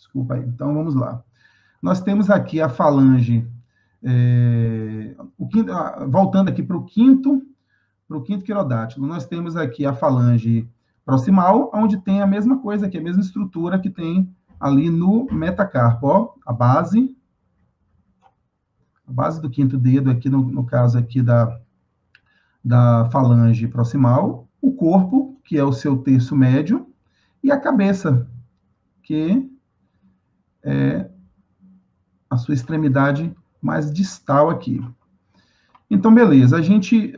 Desculpa aí. Então, vamos lá. Nós temos aqui a falange, voltando aqui para o quinto quirodátilo, nós temos aqui a falange proximal, onde tem a mesma coisa aqui, a mesma estrutura que tem ali no metacarpo, ó, a base do quinto dedo aqui, no caso aqui da falange proximal, o corpo, que é o seu terço médio, e a cabeça, que é a sua extremidade mais distal aqui. Então, beleza, a gente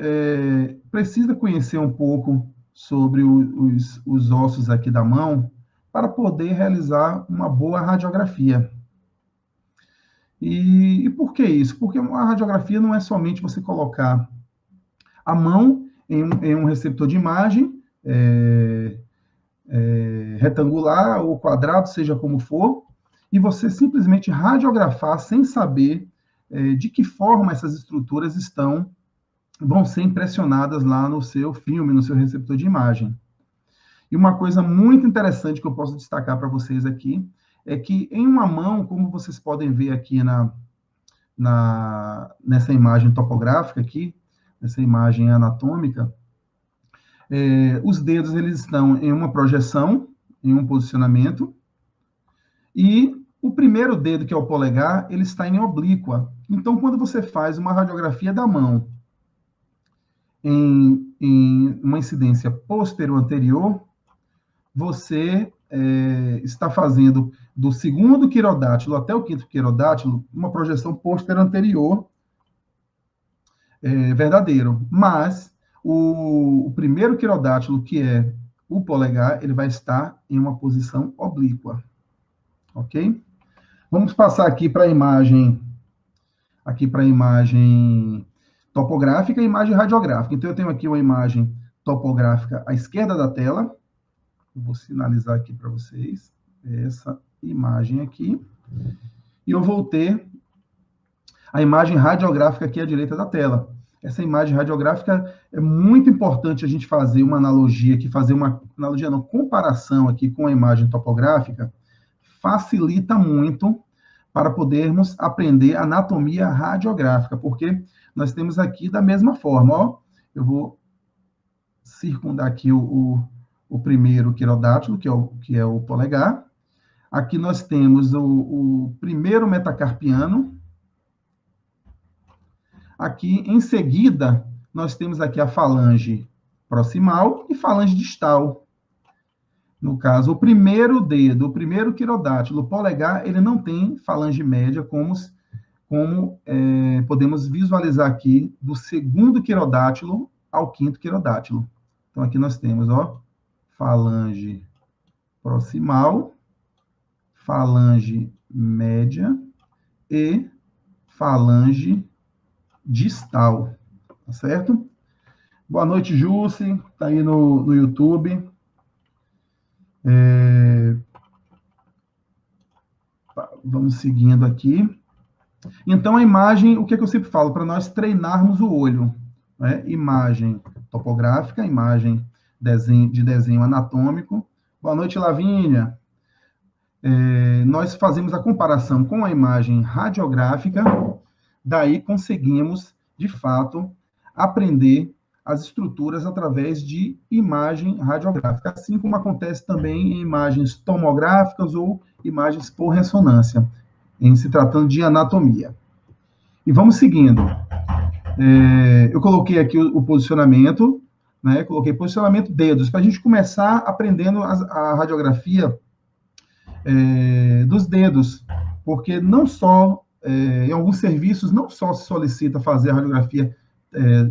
precisa conhecer um pouco sobre os ossos aqui da mão para poder realizar uma boa radiografia. E por que isso? Porque uma radiografia não é somente você colocar a mão em um receptor de imagem, retangular ou quadrado, seja como for, e você simplesmente radiografar sem saber de que forma essas estruturas vão ser impressionadas lá no seu filme, no seu receptor de imagem. E uma coisa muito interessante que eu posso destacar para vocês aqui é que em uma mão, como vocês podem ver aqui nessa imagem topográfica aqui, nessa imagem anatômica, os dedos eles estão em uma projeção, em um posicionamento, e o primeiro dedo, que é o polegar, ele está em oblíqua. Então, quando você faz uma radiografia da mão em uma incidência posterior-anterior, você está fazendo do segundo quirodátilo até o quinto quirodátilo uma projeção posterior-anterior verdadeiro. Mas o primeiro quirodátilo, que é o polegar, ele vai estar em uma posição oblíqua. Ok? Vamos passar aqui para a imagem topográfica e imagem radiográfica. Então, eu tenho aqui uma imagem topográfica à esquerda da tela. Eu vou sinalizar aqui para vocês essa imagem aqui. E eu vou ter a imagem radiográfica aqui à direita da tela. Essa imagem radiográfica é muito importante a gente fazer uma analogia aqui, comparação aqui com a imagem topográfica, facilita muito para podermos aprender anatomia radiográfica, porque nós temos aqui da mesma forma, ó, eu vou circundar aqui o primeiro quirodátilo, que é o polegar. Aqui nós temos o primeiro metacarpiano. Aqui, em seguida, nós temos aqui a falange proximal e falange distal. No caso, o primeiro dedo, o primeiro quirodátilo, o polegar, ele não tem falange média, como podemos visualizar aqui, do segundo quirodátilo ao quinto quirodátilo. Então, aqui nós temos, ó, falange proximal, falange média e falange distal, tá certo? Boa noite, Jussi, tá aí no YouTube. Vamos seguindo aqui. Então, a imagem, o que eu sempre falo? Para nós treinarmos o olho, né? Imagem topográfica, imagem de desenho anatômico. Boa noite, Lavínia. Nós fazemos a comparação com a imagem radiográfica, daí conseguimos, de fato, aprender as estruturas através de imagem radiográfica, assim como acontece também em imagens tomográficas ou imagens por ressonância, em se tratando de anatomia. E vamos seguindo. Eu coloquei aqui o posicionamento, né? Coloquei posicionamento dedos, para a gente começar aprendendo a radiografia dos dedos, porque não só, em alguns serviços, não só se solicita fazer a radiografia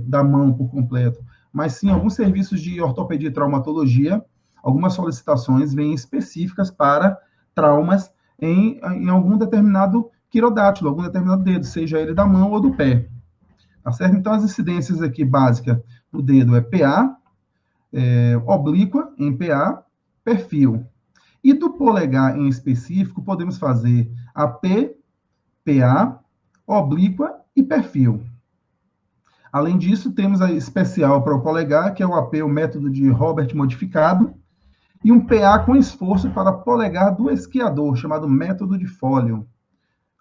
da mão por completo, mas sim, alguns serviços de ortopedia e traumatologia, algumas solicitações vêm específicas para traumas em algum determinado quirodátilo, algum determinado dedo, seja ele da mão ou do pé. Tá certo? Então, as incidências aqui básicas do dedo é PA, oblíqua em PA, perfil. E do polegar em específico, podemos fazer AP, PA, oblíqua e perfil. Além disso, temos a especial para o polegar, que é o AP, o método de Robert modificado, e um PA com esforço para polegar do esquiador, chamado método de Folio.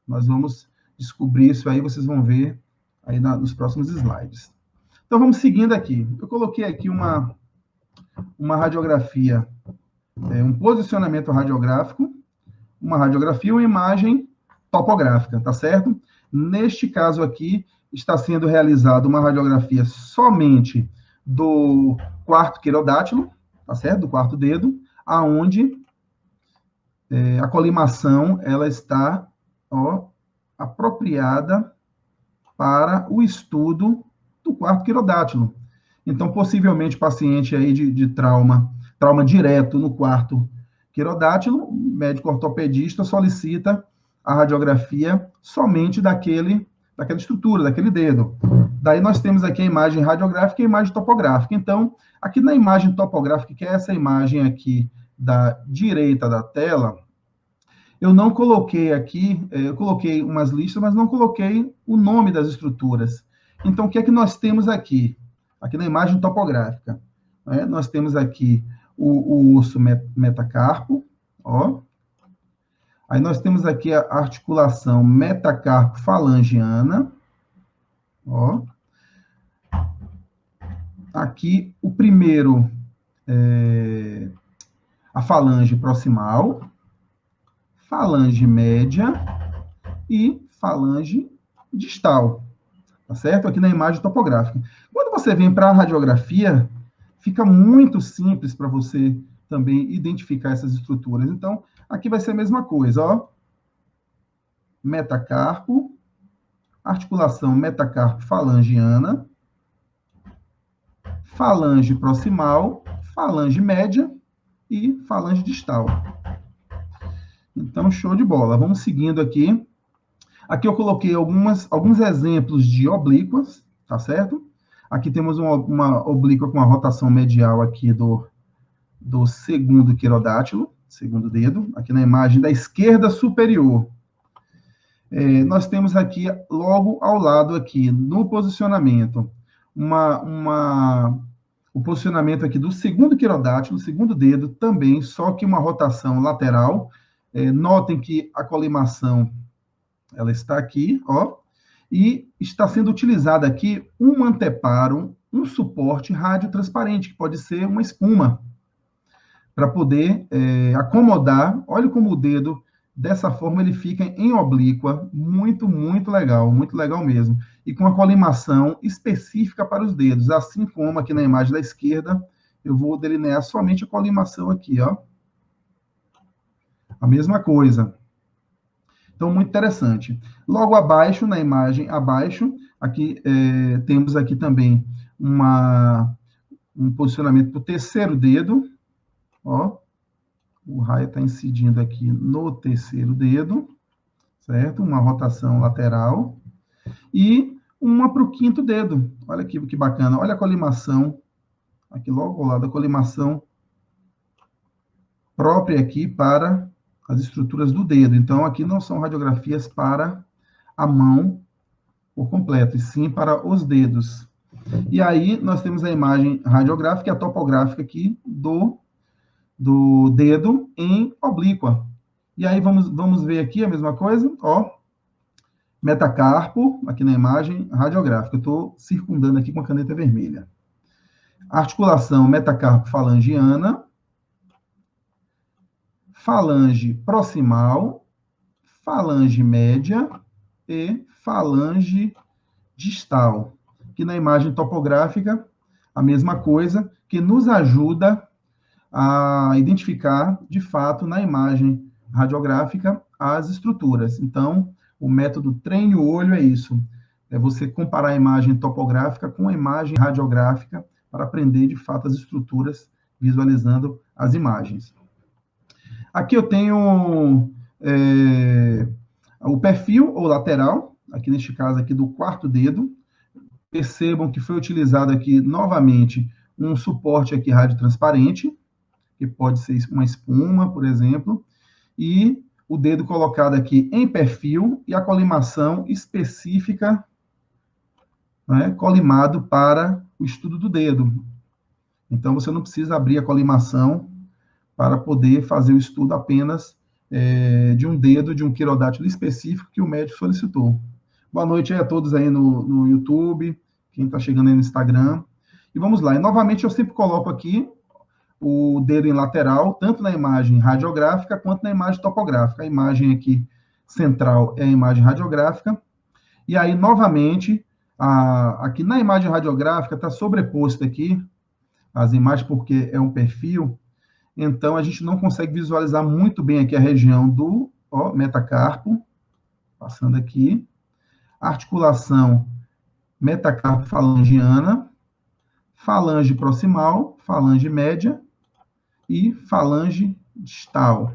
Nós vamos descobrir isso aí, vocês vão ver aí nos próximos slides. Então, vamos seguindo aqui. Eu coloquei aqui uma radiografia, um posicionamento radiográfico, uma radiografia e uma imagem topográfica, tá certo? Neste caso aqui, está sendo realizada uma radiografia somente do quarto quirodátilo, tá certo? Do quarto dedo, aonde a colimação ela está apropriada para o estudo do quarto quirodátilo. Então, possivelmente, paciente aí de trauma direto no quarto quirodátilo, o médico ortopedista solicita a radiografia somente daquela estrutura, daquele dedo. Daí nós temos aqui a imagem radiográfica e a imagem topográfica. Então, aqui na imagem topográfica, que é essa imagem aqui da direita da tela, eu não coloquei aqui, eu coloquei umas listas, mas não coloquei o nome das estruturas. Então, o que é que nós temos aqui? Aqui na imagem topográfica, né? Nós temos aqui o osso metacarpo, ó. Aí nós temos aqui a articulação metacarpo-falangiana, ó. Aqui o primeiro, a falange proximal, falange média e falange distal, tá certo? Aqui na imagem topográfica. Quando você vem para a radiografia, fica muito simples para você também identificar essas estruturas. Então, aqui vai ser a mesma coisa, ó. Metacarpo, articulação metacarpo-falangiana, falange proximal, falange média e falange distal. Então, show de bola. Vamos seguindo aqui. Aqui eu coloquei alguns exemplos de oblíquas, tá certo? Aqui temos uma oblíqua com a rotação medial aqui do segundo quirodátilo, segundo dedo, aqui na imagem da esquerda superior. Nós temos aqui, logo ao lado aqui, no posicionamento, o posicionamento aqui do segundo quirodátilo, segundo dedo, também, só que uma rotação lateral. Notem que a colimação, ela está aqui, ó, e está sendo utilizada aqui um anteparo, um suporte radiotransparente, que pode ser uma espuma, para poder acomodar. Olha como o dedo, dessa forma, ele fica em oblíqua, muito legal mesmo, e com a colimação específica para os dedos, assim como aqui na imagem da esquerda, eu vou delinear somente a colimação aqui, ó. A mesma coisa. Então, muito interessante. Logo abaixo, na imagem abaixo, aqui temos aqui também um posicionamento para o terceiro dedo. Ó, o raio está incidindo aqui no terceiro dedo, certo? Uma rotação lateral. E uma para o quinto dedo. Olha aqui que bacana. Olha a colimação. Aqui logo ao lado, a colimação própria aqui para as estruturas do dedo. Então, aqui não são radiografias para a mão por completo, e sim para os dedos. E aí, nós temos a imagem radiográfica e a topográfica aqui do dedo em oblíqua. E aí, vamos ver aqui a mesma coisa, ó. Metacarpo, aqui na imagem radiográfica. Eu estou circundando aqui com a caneta vermelha. Articulação metacarpo-falangiana, falange proximal, falange média e falange distal. Aqui na imagem topográfica, a mesma coisa, que nos ajuda a identificar, de fato, na imagem radiográfica, as estruturas. Então, o método treine o olho é isso. É você comparar a imagem topográfica com a imagem radiográfica para aprender, de fato, as estruturas, visualizando as imagens. Aqui eu tenho o perfil ou lateral, aqui neste caso aqui do quarto dedo. Percebam que foi utilizado aqui novamente um suporte aqui radiotransparente, que pode ser uma espuma, por exemplo, e o dedo colocado aqui em perfil e a colimação específica, né, colimado para o estudo do dedo. Então, você não precisa abrir a colimação para poder fazer o estudo apenas de um dedo, de um quirodátilo específico que o médico solicitou. Boa noite aí a todos aí no YouTube, quem está chegando aí no Instagram. E vamos lá. E, novamente, eu sempre coloco aqui o dedo em lateral, tanto na imagem radiográfica quanto na imagem topográfica. A imagem aqui central é a imagem radiográfica. E aí, novamente, aqui na imagem radiográfica está sobreposto aqui as imagens, porque é um perfil, então a gente não consegue visualizar muito bem aqui a região do metacarpo, passando aqui, articulação metacarpo-falangiana, falange proximal, falange média e falange distal.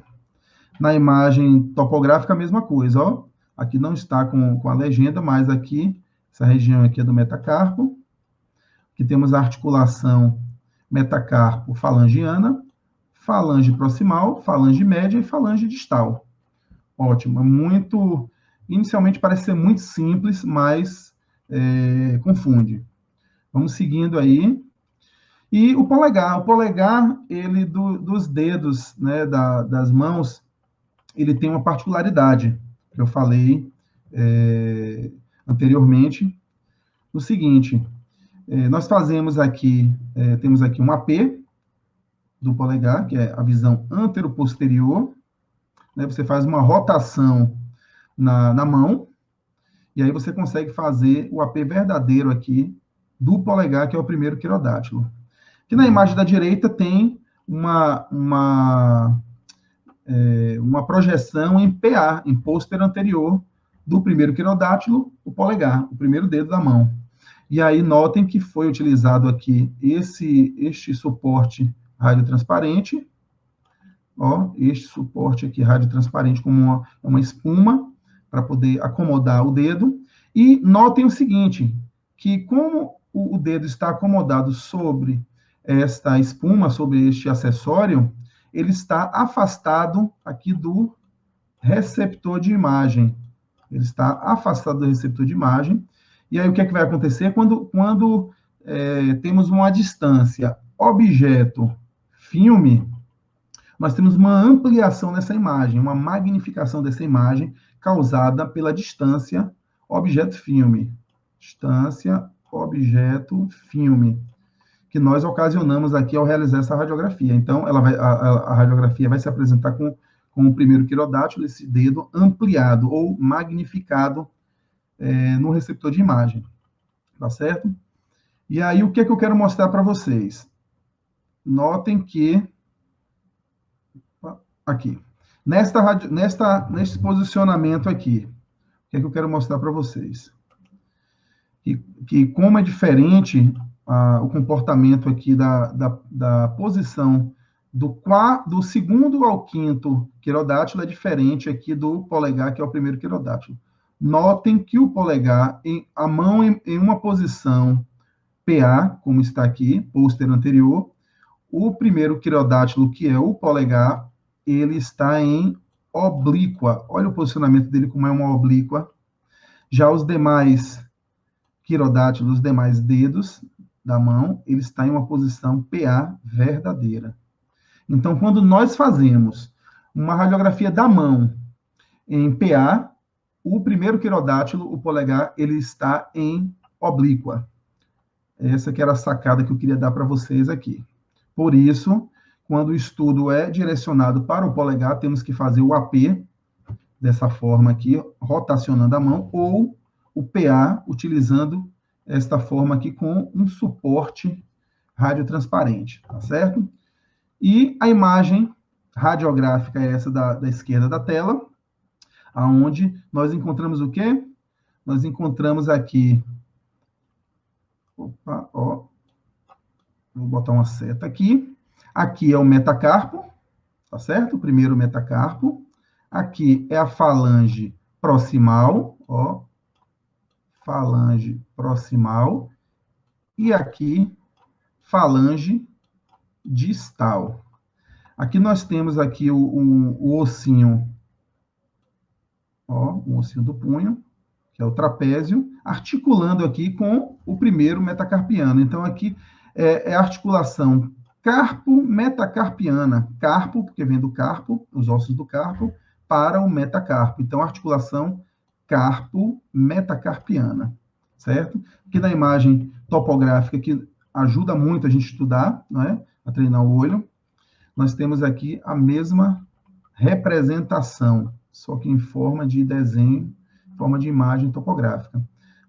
Na imagem topográfica, a mesma coisa, ó. Aqui não está com a legenda, mas aqui, essa região aqui é do metacarpo. Aqui temos a articulação metacarpo-falangiana, falange proximal, falange média e falange distal. Ótimo, muito... Inicialmente parece ser muito simples, mas confunde. Vamos seguindo aí. E o polegar, ele dos dedos, né, das mãos, ele tem uma particularidade, que eu falei anteriormente, o seguinte, nós fazemos aqui, temos aqui um AP do polegar, que é a visão antero-posterior, né, você faz uma rotação na mão, e aí você consegue fazer o AP verdadeiro aqui do polegar, que é o primeiro quirodátilo. Aqui na imagem da direita tem uma projeção em PA, em pôster anterior, do primeiro quirodátilo, o polegar, o primeiro dedo da mão. E aí notem que foi utilizado aqui este suporte radiotransparente, este suporte aqui radiotransparente como uma espuma, para poder acomodar o dedo. E notem o seguinte, que como o dedo está acomodado sobre esta espuma, sobre este acessório, ele está afastado aqui do receptor de imagem. Ele está afastado do receptor de imagem. E aí, o que é que vai acontecer? Quando temos uma distância objeto-filme, nós temos uma ampliação nessa imagem, uma magnificação dessa imagem causada pela distância objeto-filme. Distância objeto-filme, que nós ocasionamos aqui ao realizar essa radiografia. Então, a radiografia vai se apresentar com o primeiro quirodátilo, esse dedo ampliado ou magnificado no receptor de imagem. Tá certo? E aí, o que é que eu quero mostrar para vocês? Notem que... Aqui. Neste posicionamento aqui, o que é que eu quero mostrar para vocês? Que como é diferente o comportamento aqui da posição do segundo ao quinto quirodátilo é diferente aqui do polegar, que é o primeiro quirodátilo. Notem que o polegar, a mão em uma posição PA, como está aqui, pôster anterior, o primeiro quirodátilo, que é o polegar, ele está em oblíqua. Olha o posicionamento dele como é uma oblíqua. Já os demais quirodátilos, os demais dedos da mão, ele está em uma posição PA verdadeira. Então, quando nós fazemos uma radiografia da mão em PA, o primeiro quirodátilo, o polegar, ele está em oblíqua. Essa que era a sacada que eu queria dar para vocês aqui. Por isso, quando o estudo é direcionado para o polegar, temos que fazer o AP dessa forma aqui, rotacionando a mão, ou o PA, utilizando esta forma aqui com um suporte radiotransparente, tá certo? E a imagem radiográfica é essa da esquerda da tela, aonde nós encontramos o quê? Nós encontramos aqui... Opa, ó. Vou botar uma seta aqui. Aqui é o metacarpo, tá certo? O primeiro metacarpo. Aqui é a falange proximal, ó. Falange proximal. E aqui, falange distal. Aqui nós temos aqui o ossinho, ó, o ossinho do punho, que é o trapézio, articulando aqui com o primeiro metacarpiano. Então, aqui é a articulação carpo metacarpiana. Carpo, porque vem do carpo, os ossos do carpo, para o metacarpo. Então, articulação carpo metacarpiana, certo? Aqui na imagem topográfica, que ajuda muito a gente estudar, não é? A treinar o olho, nós temos aqui a mesma representação, só que em forma de desenho, em forma de imagem topográfica.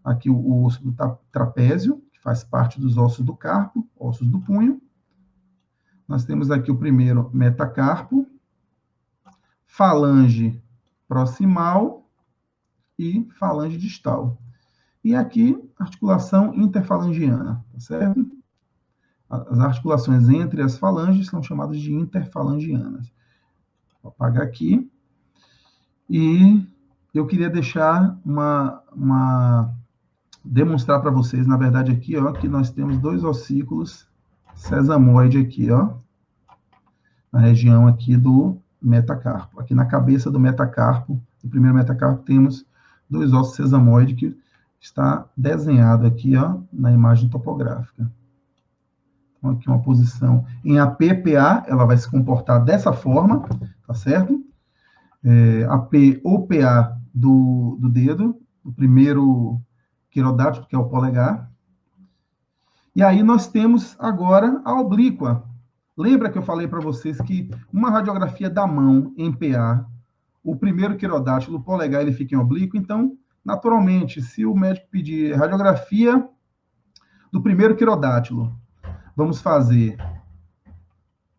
Aqui o osso do trapézio, que faz parte dos ossos do carpo, ossos do punho. Nós temos aqui o primeiro metacarpo, falange proximal e falange distal. E aqui, articulação interfalangiana, tá certo? As articulações entre as falanges são chamadas de interfalangianas. Vou apagar aqui. E eu queria deixar demonstrar para vocês, na verdade, aqui, ó, que nós temos dois ossículos sesamoide aqui, ó, na região aqui do metacarpo. Aqui na cabeça do metacarpo, do primeiro metacarpo, temos dois ossos sesamoide que está desenhado aqui, ó, na imagem topográfica. Então, aqui uma posição em APPA, ela vai se comportar dessa forma, tá certo? AP ou PA do dedo, o primeiro quirodátilo, que é o polegar. E aí nós temos agora a oblíqua. Lembra que eu falei para vocês que uma radiografia da mão em PA, o primeiro quirodátilo, o polegar, ele fica em oblíqua. Então, naturalmente, se o médico pedir radiografia do primeiro quirodátilo, vamos fazer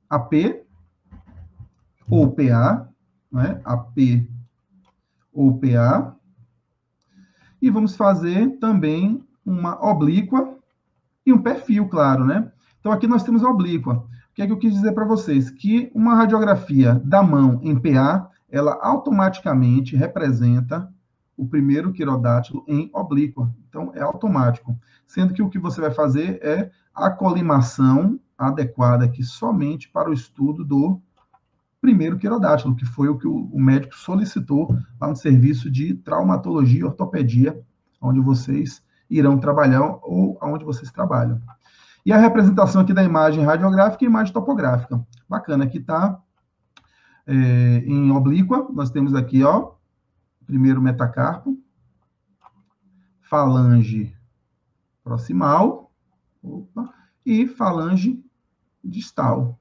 AP ou PA, né? AP ou PA, e vamos fazer também uma oblíqua e um perfil, claro, né? Então, aqui nós temos a oblíqua. O que é que eu quis dizer para vocês? Que uma radiografia da mão em PA, ela automaticamente representa o primeiro quirodátilo em oblíqua. Então, é automático. Sendo que o que você vai fazer é a colimação adequada aqui somente para o estudo do primeiro quirodátilo, que foi o que o médico solicitou lá no serviço de traumatologia e ortopedia, onde vocês irão trabalhar ou onde vocês trabalham. E a representação aqui da imagem radiográfica e imagem topográfica. Bacana, aqui está em oblíqua, nós temos aqui, ó, primeiro metacarpo, falange proximal, e falange distal,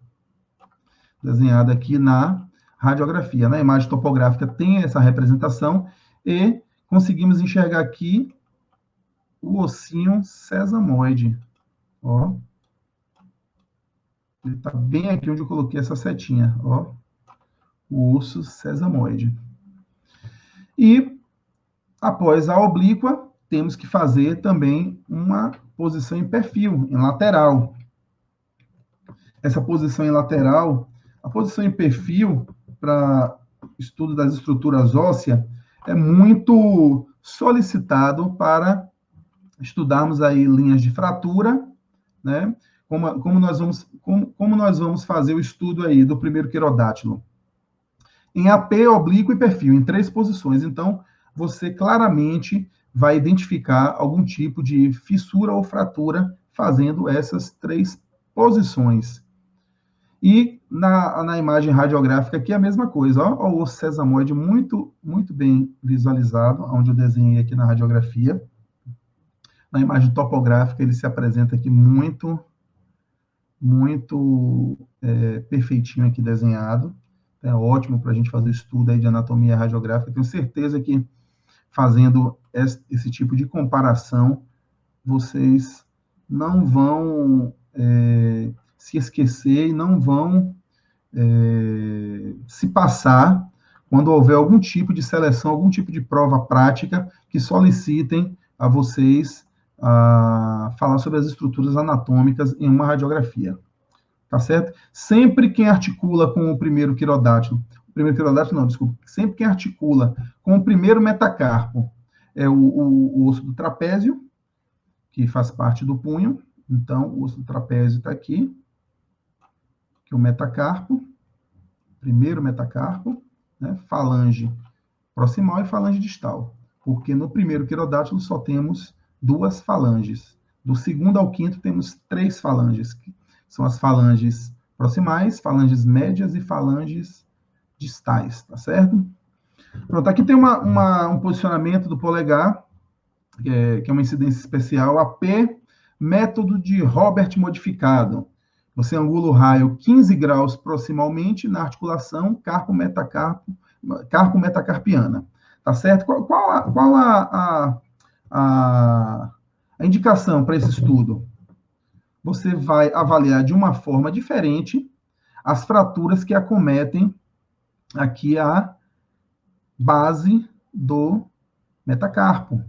desenhada aqui na radiografia. Na imagem topográfica tem essa representação e conseguimos enxergar aqui o ossinho sesamoide. Ó. Ele está bem aqui onde eu coloquei essa setinha, ó. O osso sesamoide. E, após a oblíqua, temos que fazer também uma posição em perfil, em lateral. Essa posição em lateral, a posição em perfil, para estudo das estruturas ósseas, é muito solicitado para estudarmos aí linhas de fratura, né? Como nós vamos fazer o estudo aí do primeiro quirodátilo? Em AP, oblíquo e perfil, em 3 posições. Então, você claramente vai identificar algum tipo de fissura ou fratura fazendo essas 3 posições. E na imagem radiográfica aqui a mesma coisa, ó, o osso sesamoide muito, muito bem visualizado, onde eu desenhei aqui na radiografia. Na imagem topográfica ele se apresenta aqui muito perfeitinho aqui desenhado. É ótimo para a gente fazer estudo aí de anatomia radiográfica. Tenho certeza que fazendo esse tipo de comparação, vocês não vão se esquecer e não vão se passar quando houver algum tipo de seleção, algum tipo de prova prática que solicitem a vocês falar sobre as estruturas anatômicas em uma radiografia. Tá certo? Sempre quem articula com o primeiro quirodátilo, sempre quem articula com o primeiro metacarpo é o osso do trapézio, que faz parte do punho. Então, o osso do trapézio está aqui, que é o metacarpo, primeiro metacarpo, né? Falange proximal e falange distal, porque no primeiro quirodátilo só temos 2 falanges. Do segundo ao quinto temos 3 falanges, são as falanges proximais, falanges médias e falanges distais, tá certo? Pronto, aqui tem um posicionamento do polegar, que é uma incidência especial, AP, método de Robert modificado. Você angula o raio 15 graus proximalmente na articulação carpo-metacarpiana. Tá certo? Qual a indicação para esse estudo? Você vai avaliar de uma forma diferente as fraturas que acometem aqui a base do metacarpo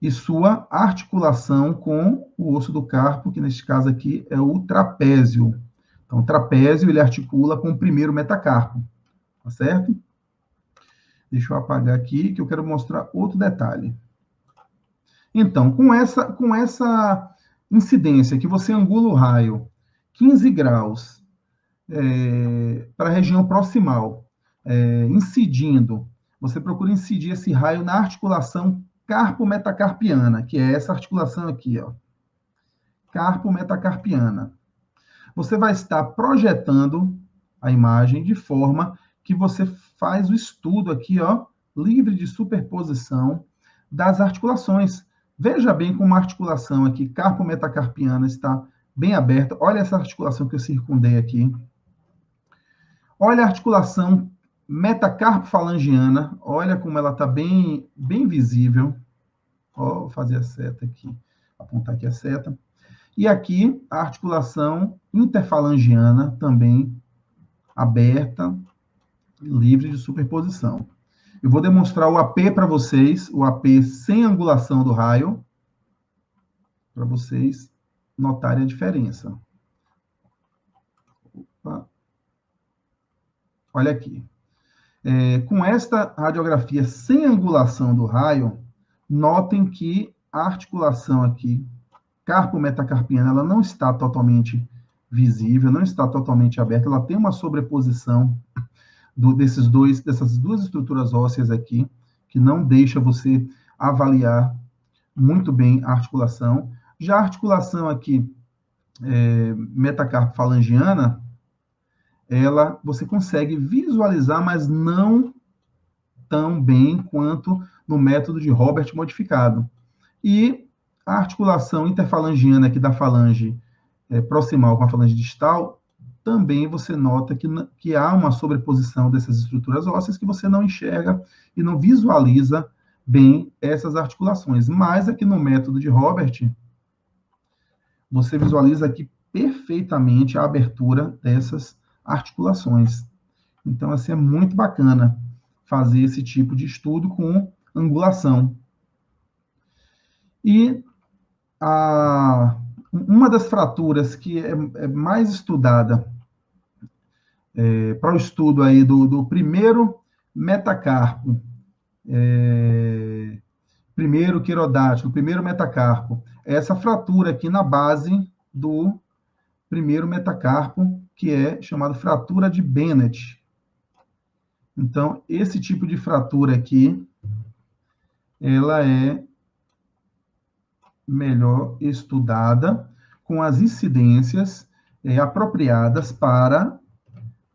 e sua articulação com o osso do carpo, que neste caso aqui é o trapézio. Então, o trapézio, ele articula com o primeiro metacarpo, tá certo? Deixa eu apagar aqui, que eu quero mostrar outro detalhe. Então, com essa incidência, que você angula o raio 15 graus para a região proximal, incidindo, você procura incidir esse raio na articulação carpo-metacarpiana, que é essa articulação aqui, ó. Carpo-metacarpiana. Você vai estar projetando a imagem de forma que você faz o estudo aqui, ó, livre de superposição das articulações. Veja bem como a articulação aqui, carpo-metacarpiana, está bem aberta. Olha essa articulação que eu circundei aqui. Olha a articulação metacarpo-falangiana. Olha como ela está bem visível. Ó, vou fazer a seta aqui. Apontar aqui a seta. E aqui, a articulação interfalangiana, também aberta, livre de superposição. Eu vou demonstrar o AP para vocês, o AP sem angulação do raio, para vocês notarem a diferença. Opa. Olha aqui. Com esta radiografia sem angulação do raio, notem que a articulação aqui, carpo-metacarpiana, ela não está totalmente visível, não está totalmente aberta, ela tem uma sobreposição dessas duas estruturas ósseas aqui, que não deixa você avaliar muito bem a articulação. Já a articulação aqui, metacarpo-falangiana, você consegue visualizar, mas não tão bem quanto no método de Robert modificado. E a articulação interfalangiana aqui da falange proximal com a falange distal, também você nota que há uma sobreposição dessas estruturas ósseas que você não enxerga e não visualiza bem essas articulações. Mas aqui no método de Robert, você visualiza aqui perfeitamente a abertura dessas articulações. Então, assim, é muito bacana fazer esse tipo de estudo com angulação. E uma das fraturas que é mais estudada para o estudo aí do primeiro metacarpo, primeiro quirodátilo, primeiro metacarpo, é essa fratura aqui na base do primeiro metacarpo, que é chamada fratura de Bennett. Então, esse tipo de fratura aqui, ela é melhor estudada com as incidências apropriadas para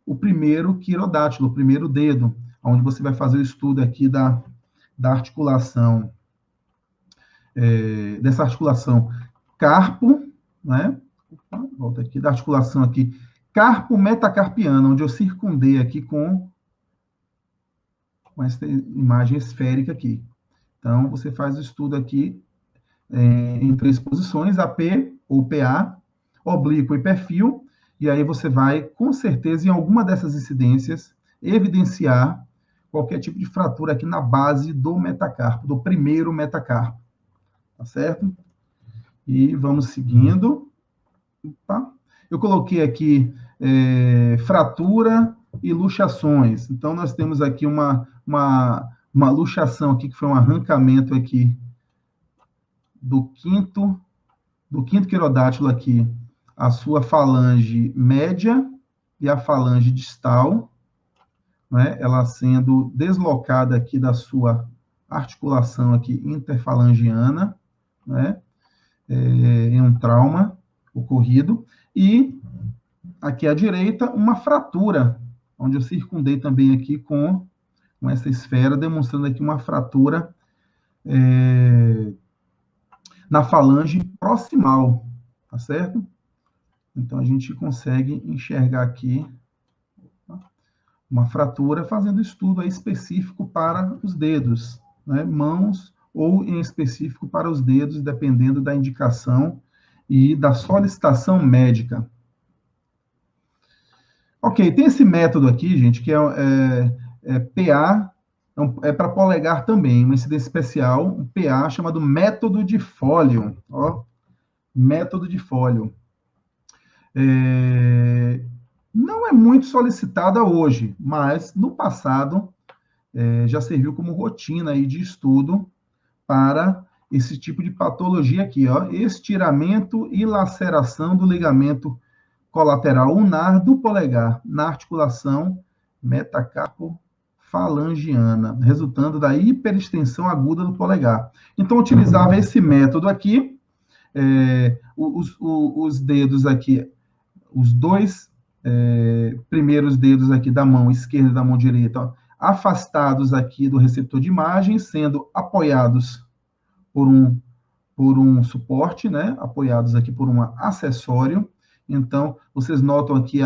o primeiro quirodátilo, o primeiro dedo, onde você vai fazer o estudo aqui da articulação, dessa articulação carpo, né? Opa, volta aqui, da articulação aqui, carpo-metacarpiana, onde eu circundei aqui com essa imagem esférica aqui. Então, você faz o estudo aqui em 3 posições, AP ou PA, oblíquo e perfil, e aí você vai, com certeza, em alguma dessas incidências, evidenciar qualquer tipo de fratura aqui na base do metacarpo, do primeiro metacarpo. Tá certo? E vamos seguindo. Opa. Eu coloquei aqui fratura e luxações. Então, nós temos aqui uma luxação aqui, que foi um arrancamento aqui do quinto quirodátilo aqui, a sua falange média e a falange distal, né, ela sendo deslocada aqui da sua articulação aqui interfalangiana, né, em um trauma ocorrido. E aqui à direita, uma fratura, onde eu circundei também aqui com essa esfera, demonstrando aqui uma fratura na falange proximal, tá certo? Então, a gente consegue enxergar aqui uma fratura, fazendo estudo aí específico para os dedos, né? Mãos ou em específico para os dedos, dependendo da indicação e da solicitação médica. Ok, tem esse método aqui, gente, que é PA, é para polegar também, uma incidência especial, um PA chamado método de Folio, ó, método de Folio. Não é muito solicitada hoje, mas no passado já serviu como rotina aí de estudo para esse tipo de patologia aqui, ó, estiramento e laceração do ligamento colateral ulnar do polegar na articulação metacarpofalangiana, resultando da hiperextensão aguda do polegar. Então, utilizava esse método aqui, os dedos aqui, os dois primeiros dedos aqui da mão esquerda e da mão direita, ó, afastados aqui do receptor de imagem, sendo apoiados por um suporte, né? Apoiados aqui por um acessório. Então, vocês notam aqui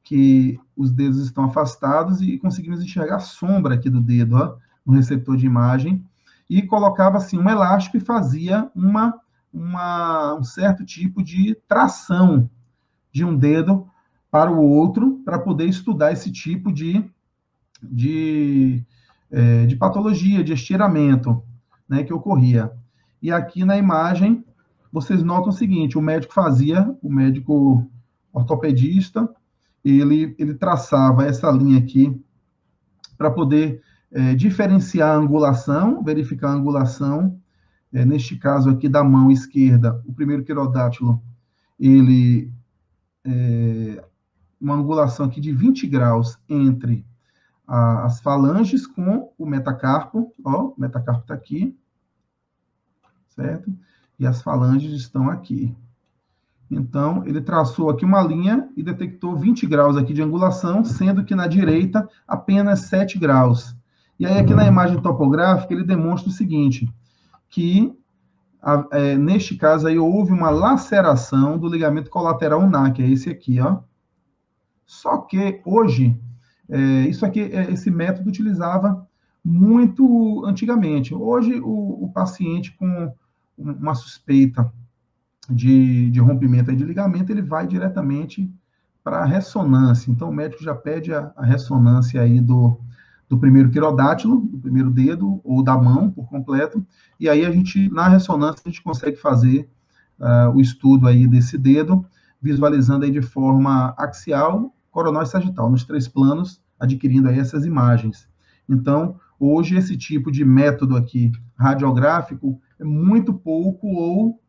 que os dedos estão afastados e conseguimos enxergar a sombra aqui do dedo, ó, no receptor de imagem, e colocava assim um elástico e fazia um certo tipo de tração de um dedo para o outro, para poder estudar esse tipo de patologia, de estiramento, né, que ocorria. E aqui na imagem, vocês notam o seguinte, o médico ortopedista, ele traçava essa linha aqui para poder diferenciar a angulação, verificar a angulação, neste caso aqui da mão esquerda, o primeiro quirodátilo, ele uma angulação aqui de 20 graus entre as falanges com o metacarpo, ó, o metacarpo está aqui, certo? E as falanges estão aqui. Então, ele traçou aqui uma linha e detectou 20 graus aqui de angulação, sendo que na direita apenas 7 graus. E aí aqui na imagem topográfica ele demonstra o seguinte, que neste caso aí houve uma laceração do ligamento colateral ulnar, que é esse aqui, ó. Só que hoje, esse método utilizava muito antigamente. Hoje, o paciente com uma suspeita de rompimento aí de ligamento, ele vai diretamente para a ressonância. Então, o médico já pede a ressonância aí do primeiro quirodátilo, do primeiro dedo, ou da mão por completo, e aí na ressonância, a gente consegue fazer o estudo aí desse dedo, visualizando aí de forma axial, coronal e sagital, nos 3 planos, adquirindo aí essas imagens. Então, hoje, esse tipo de método aqui, radiográfico, é muito pouco ou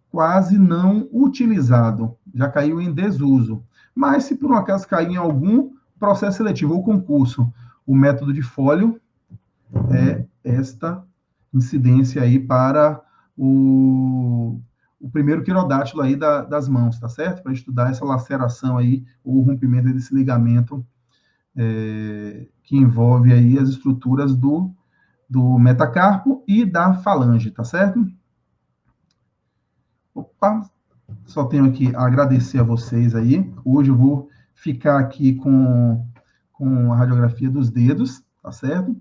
quase não utilizado, já caiu em desuso. Mas, se por um acaso cair em algum processo seletivo ou concurso, o método de Folio é esta incidência aí para o primeiro quirodátilo aí das mãos, tá certo? Para estudar essa laceração aí, ou rompimento desse ligamento que envolve aí as estruturas do metacarpo e da falange, tá certo? Opa, só tenho aqui a agradecer a vocês aí. Hoje eu vou ficar aqui com a radiografia dos dedos, tá certo?